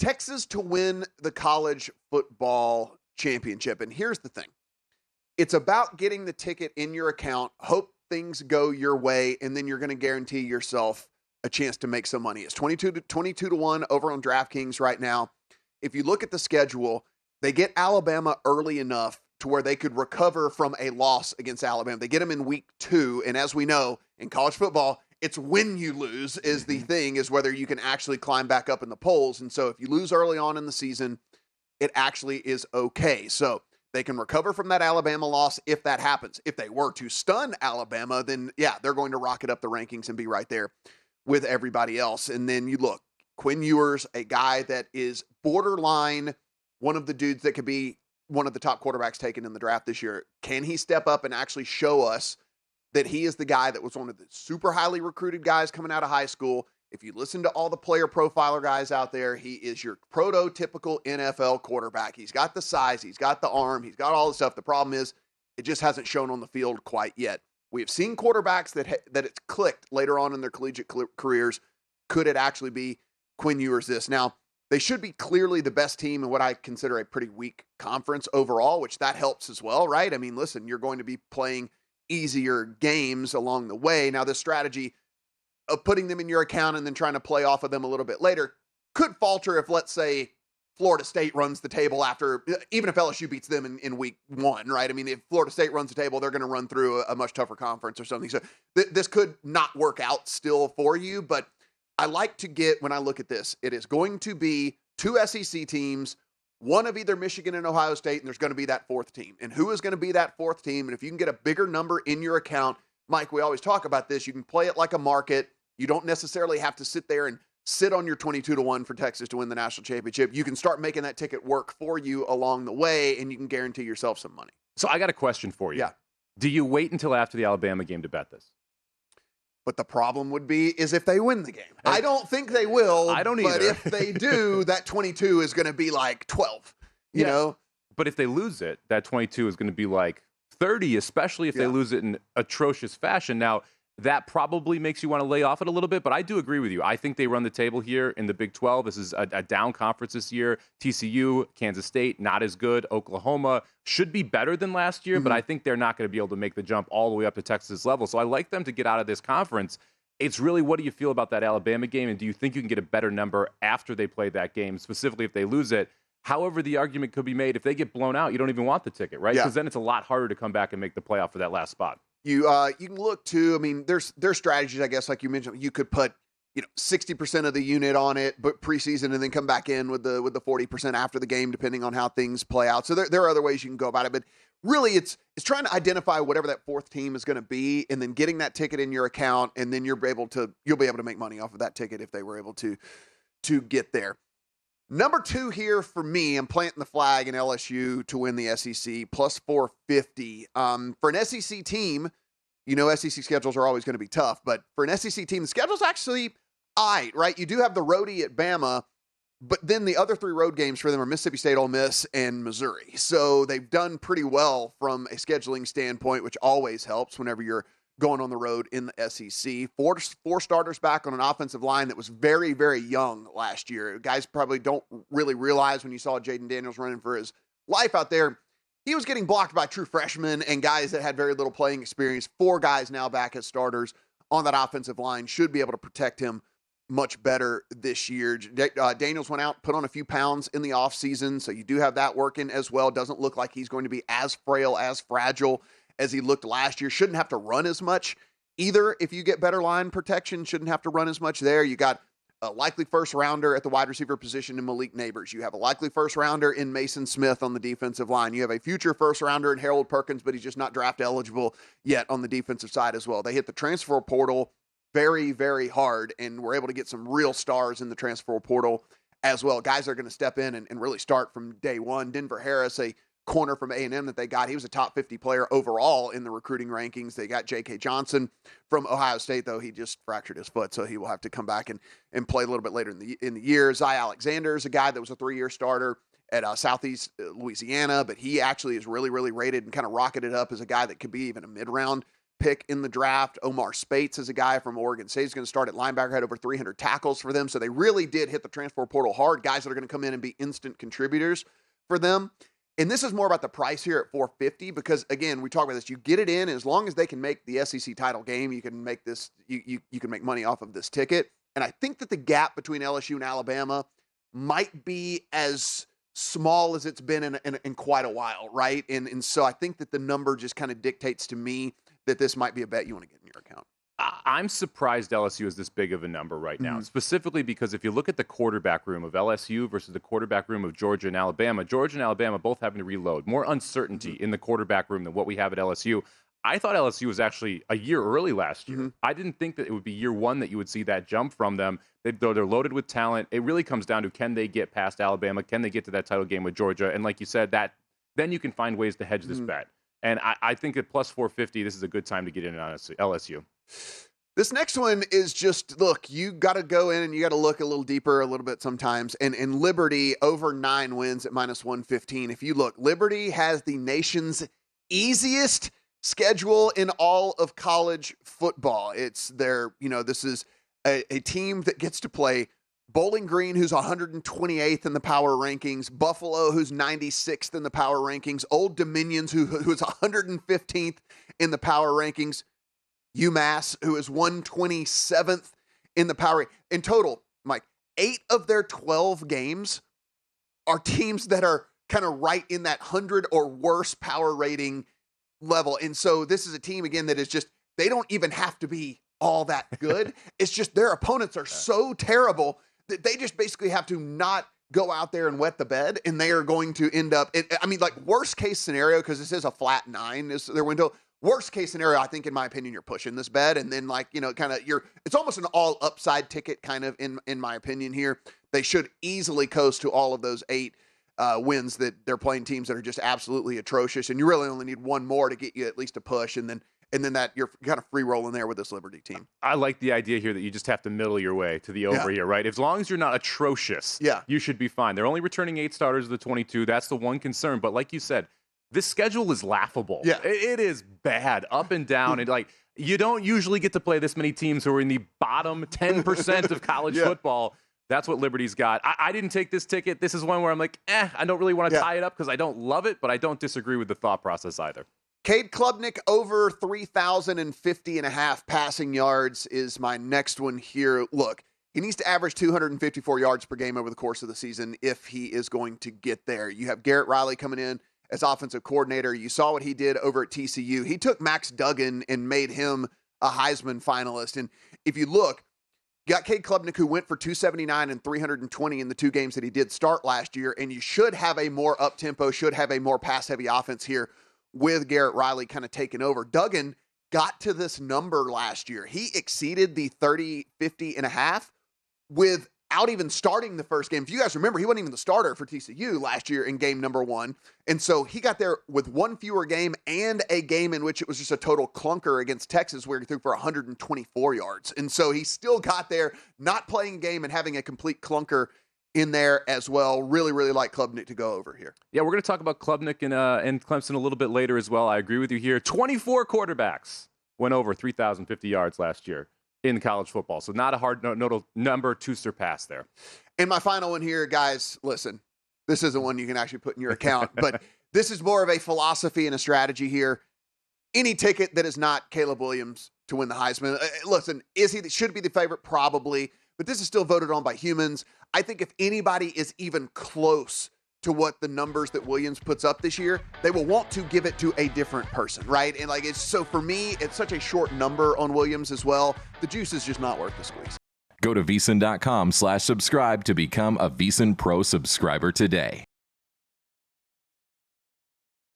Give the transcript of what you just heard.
Texas to win the college football championship. And here's the thing. It's about getting the ticket in your account, hope things go your way, and then you're going to guarantee yourself a chance to make some money. It's 22 to 1 over on DraftKings right now. If you look at the schedule, they get Alabama early enough to where they could recover from a loss against Alabama. They get them in week 2, and as we know, in college football, it's when you lose is the thing, is whether you can actually climb back up in the polls. And so if you lose early on in the season, it actually is okay. So they can recover from that Alabama loss if that happens. If they were to stun Alabama, then yeah, they're going to rocket up the rankings and be right there with everybody else. And then you look, Quinn Ewers, a guy that is borderline one of the dudes that could be one of the top quarterbacks taken in the draft this year. Can he step up and actually show us that he is the guy that was one of the super highly recruited guys coming out of high school? If you listen to all the player profiler guys out there, he is your prototypical NFL quarterback. He's got the size, he's got the arm, he's got all the stuff. The problem is it just hasn't shown on the field quite yet. We have seen quarterbacks that it's clicked later on in their collegiate careers. Could it actually be Quinn Ewers this? Now, they should be clearly the best team in what I consider a pretty weak conference overall, which that helps as well, right? I mean, listen, you're going to be playing easier games along the way. Now, this strategy of putting them in your account and then trying to play off of them a little bit later could falter if, let's say, Florida State runs the table after, even if LSU beats them in week 1, right? I mean, if Florida State runs the table, they're going to run through a much tougher conference or something. So this could not work out still for you, but I like to get, when I look at this, it is going to be 2 SEC teams, one of either Michigan and Ohio State, and there's going to be that 4th team. And who is going to be that 4th team? And if you can get a bigger number in your account, Mike, we always talk about this, you can play it like a market. You don't necessarily have to sit there and sit on your 22 to 1 for Texas to win the national championship. You can start making that ticket work for you along the way, and you can guarantee yourself some money. So I got a question for you. Yeah. Do you wait until after the Alabama game to bet this? But the problem would be is if they win the game. I don't think they will. I don't either. But if they do, that 22 is going to be like 12, you know? But if they lose it, that 22 is going to be like 30, especially if they lose it in atrocious fashion. Now, that probably makes you want to lay off it a little bit, but I do agree with you. I think they run the table here in the Big 12. This is a down conference this year. TCU, Kansas State, not as good. Oklahoma should be better than last year, but I think they're not going to be able to make the jump all the way up to Texas level. So I like them to get out of this conference. It's really, what do you feel about that Alabama game, and do you think you can get a better number after they play that game, specifically if they lose it? However, the argument could be made, if they get blown out, you don't even want the ticket, right? Because then it's a lot harder to come back and make the playoff for that last spot. You can look to, I mean, there's strategies, I guess, like you mentioned. You could put 60% of the unit on it, but preseason, and then come back in with the 40% after the game, depending on how things play out. So there are other ways you can go about it, but really it's trying to identify whatever that 4th team is going to be, and then getting that ticket in your account, and then you'll be able to make money off of that ticket if they were able to get there. Number 2 here for me, I'm planting the flag in LSU to win the SEC, plus 450. For an SEC team, SEC schedules are always going to be tough, but for an SEC team, the schedule's actually all right, right? You do have the roadie at Bama, but then the other 3 road games for them are Mississippi State, Ole Miss, and Missouri. So they've done pretty well from a scheduling standpoint, which always helps whenever you're going on the road in the SEC. Four starters back on an offensive line that was very, very young last year. Guys probably don't really realize when you saw Jaden Daniels running for his life out there, he was getting blocked by true freshmen and guys that had very little playing experience. 4 guys now back as starters on that offensive line should be able to protect him much better this year. Daniels went out, put on a few pounds in the offseason, so you do have that working as well. Doesn't look like he's going to be as frail, as fragile as he looked last year. Shouldn't have to run as much either. If you get better line protection, shouldn't have to run as much there. You got a likely first rounder at the wide receiver position in Malik Neighbors. You have a likely first rounder in Mason Smith on the defensive line. You have a future first rounder in Harold Perkins, but he's just not draft eligible yet on the defensive side as well. They hit the transfer portal very, very hard, and we're able to get some real stars in the transfer portal as well. Guys are going to step in and really start from day one. Denver Harris, a corner from A&M that they got. He was a top 50 player overall in the recruiting rankings. They got J.K. Johnson from Ohio State, though he just fractured his foot, so he will have to come back and play a little bit later in the year. Zy Alexander is a guy that was a 3-year starter at Southeast Louisiana, but he actually is really, really rated and kind of rocketed up as a guy that could be even a mid-round pick in the draft. Omar Spates is a guy from Oregon State. He's going to start at linebacker, had over 300 tackles for them. So they really did hit the transfer portal hard. Guys that are going to come in and be instant contributors for them. And this is more about the price here at $450 because, again, we talk about this. You get it in, and as long as they can make the SEC title game, you can make this. You can make money off of this ticket. And I think that the gap between LSU and Alabama might be as small as it's been in quite a while, right? And so I think that the number just kind of dictates to me that this might be a bet you want to get in your account. I'm surprised LSU is this big of a number right now, specifically because if you look at the quarterback room of LSU versus the quarterback room of Georgia and Alabama both having to reload. More uncertainty in the quarterback room than what we have at LSU. I thought LSU was actually a year early last year. I didn't think that it would be year one that you would see that jump from them. They're loaded with talent. It really comes down to, can they get past Alabama? Can they get to that title game with Georgia? And like you said, then you can find ways to hedge this bet. And I think at plus 450, this is a good time to get in on LSU. This next one is just, look, you got to go in and you got to look a little deeper a little bit sometimes. And Liberty over 9 wins at minus 115. If you look, Liberty has the nation's easiest schedule in all of college football. It's their, this is a team that gets to play Bowling Green, who's 128th in the power rankings, Buffalo, who's 96th in the power rankings, Old Dominions, who's 115th in the power rankings, UMass, who is 127th in the power. In total, Mike, 8 of their 12 games are teams that are kind of right in that 100 or worse power rating level. And so this is a team, again, that is just, they don't even have to be all that good. It's just their opponents are so terrible that they just basically have to not go out there and wet the bed, and they are going to end up, worst case scenario, because this is a flat 9 is their window. Worst case scenario, I think, in my opinion, you're pushing this bet, and then it's almost an all upside ticket kind of in my opinion here. They should easily coast to all of those 8 wins that they're playing teams that are just absolutely atrocious, and you really only need one more to get you at least a push, and then that you're kind of free rolling there with this Liberty team. I like the idea here that you just have to middle your way to the over here, right? As long as you're not atrocious, you should be fine. They're only returning 8 starters of the 22. That's the one concern. But like you said, this schedule is laughable. Yeah. It is bad, up and down. And you don't usually get to play this many teams who are in the bottom 10% of college football. That's what Liberty's got. I didn't take this ticket. This is one where I'm like, I don't really want to tie it up because I don't love it, but I don't disagree with the thought process either. Cade Klubnik over 3,050.5 passing yards is my next one here. Look, he needs to average 254 yards per game over the course of the season if he is going to get there. You have Garrett Riley coming in as offensive coordinator. You saw what he did over at TCU. He took Max Duggan and made him a Heisman finalist. And if you look, you got Cade Klubnik, who went for 279 and 320 in the 2 games that he did start last year. And you should have a more up-tempo, should have a more pass-heavy offense here with Garrett Riley kind of taking over. Duggan got to this number last year. He exceeded the 50.5 without even starting the first game. If you guys remember, he wasn't even the starter for TCU last year in game number 1. And so he got there with 1 fewer game and a game in which it was just a total clunker against Texas where he threw for 124 yards. And so he still got there, not playing a game and having a complete clunker in there as well. Really, really like Klubnik to go over here. Yeah, we're going to talk about Klubnik and Clemson a little bit later as well. I agree with you here. 24 quarterbacks went over 3,050 yards last year in college football. So not a hard number to surpass there. And my final one here, guys, listen, this isn't one you can actually put in your account, but this is more of a philosophy and a strategy here. Any ticket that is not Caleb Williams to win the Heisman, listen, should be the favorite? Probably. But this is still voted on by humans. I think if anybody is even close to what the numbers that Williams puts up this year, they will want to give it to a different person, right? And so for me, it's such a short number on Williams as well. The juice is just not worth the squeeze. Go to VSiN.com/subscribe to become a VSiN Pro subscriber today.